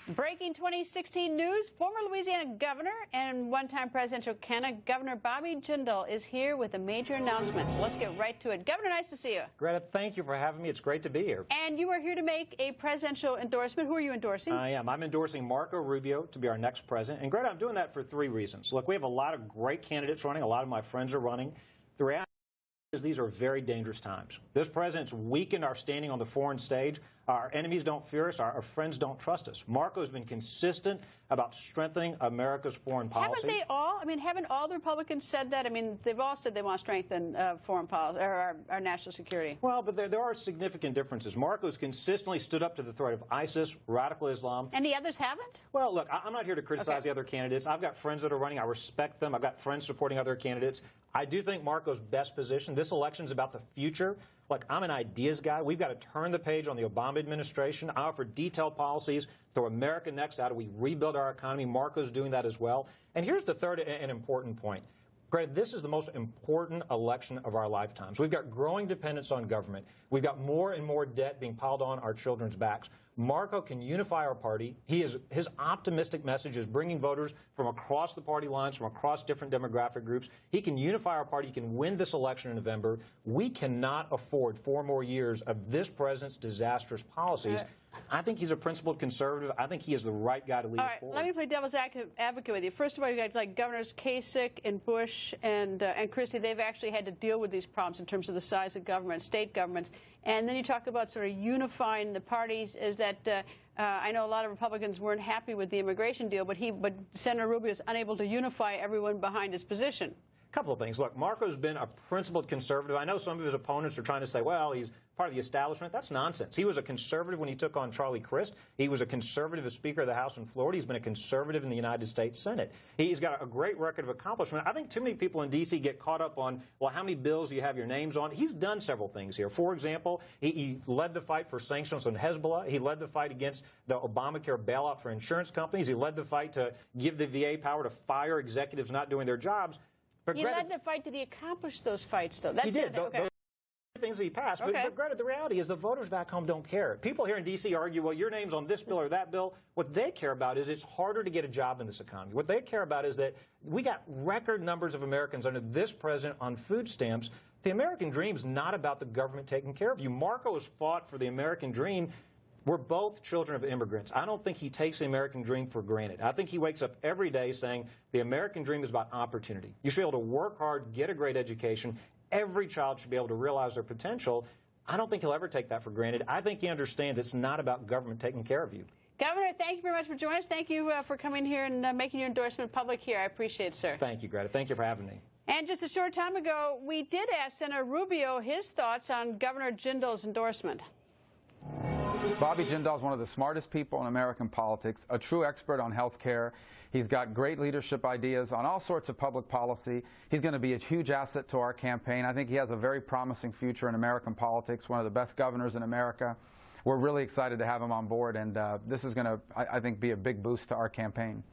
Breaking 2016 news, former Louisiana governor and one-time presidential candidate Governor Bobby Jindal is here with a major announcement. So let's get right to it. Governor, nice to see you. Greta, thank you for having me. It's great to be here. And you are here to make a presidential endorsement. Who are you endorsing? I am. I'm endorsing Marco Rubio to be our next president. And Greta, I'm doing that for three reasons. Look, we have a lot of great candidates running. A lot of my friends are running. The reality is these are very dangerous times. This president's weakened our standing on the foreign stage. Our enemies don't fear us. Our friends don't trust us. Marco has been consistent about strengthening America's foreign policy. Haven't they all? I mean, haven't all the Republicans said that? I mean, they've all said they want to strengthen foreign policy or our national security. Well, but there are significant differences. Marco's consistently stood up to the threat of ISIS, radical Islam. And the others haven't? Well, look, I'm not here to criticize the other candidates. I've got friends that are running. I respect them. I've got friends supporting other candidates. I do think Marco's best position. This election's about the future. Look, I'm an ideas guy. We've got to turn the page on the Obama administration. I offer detailed policies through America Next. How do we rebuild our economy? Marco's doing that as well. And here's the third and important point. Greg, this is the most important election of our lifetimes. We've got growing dependence on government. We've got more and more debt being piled on our children's backs. Marco can unify our party. His optimistic message is bringing voters from across the party lines, from across different demographic groups. He can unify our party. He can win this election in November. We cannot afford 4 more years of this president's disastrous policies. I think he's a principled conservative. I think he is the right guy to lead us forward. Let me play devil's advocate with you. First of all, you got like Governors Kasich and Bush and Christie. They've actually had to deal with these problems in terms of the size of government, state governments. And then you talk about sort of unifying the parties. Is that I know a lot of Republicans weren't happy with the immigration deal, but Senator Rubio is unable to unify everyone behind his position. Couple of things. Look, Marco's been a principled conservative. I know some of his opponents are trying to say, well, he's part of the establishment. That's nonsense. He was a conservative when he took on Charlie Crist. He was a conservative as Speaker of the House in Florida. He's been a conservative in the United States Senate. He's got a great record of accomplishment. I think too many people in D.C. get caught up on, well, how many bills do you have your names on? He's done several things here. For example, he led the fight for sanctions on Hezbollah. He led the fight against the Obamacare bailout for insurance companies. He led the fight to give the VA power to fire executives not doing their jobs. But he led the fight. Did he accomplish those fights, though? That's he did. Okay. Those things that he passed. But Greta, the reality is the voters back home don't care. People here in D.C. argue, well, your name's on this bill or that bill. What they care about is it's harder to get a job in this economy. What they care about is that we got record numbers of Americans under this president on food stamps. The American dream is not about the government taking care of you. Marco has fought for the American dream. We're both children of immigrants. I don't think he takes the American dream for granted. I think he wakes up every day saying the American dream is about opportunity. You should be able to work hard, get a great education. Every child should be able to realize their potential. I don't think he'll ever take that for granted. I think he understands it's not about government taking care of you. Governor, thank you very much for joining us. Thank you for coming here and making your endorsement public here. I appreciate it, sir. Thank you, Greta. Thank you for having me. And just a short time ago, we did ask Senator Rubio his thoughts on Governor Jindal's endorsement. Bobby Jindal is one of the smartest people in American politics, a true expert on health care. He's got great leadership ideas on all sorts of public policy. He's going to be a huge asset to our campaign. I think he has a very promising future in American politics, one of the best governors in America. We're really excited to have him on board, and this is going to, I think, be a big boost to our campaign.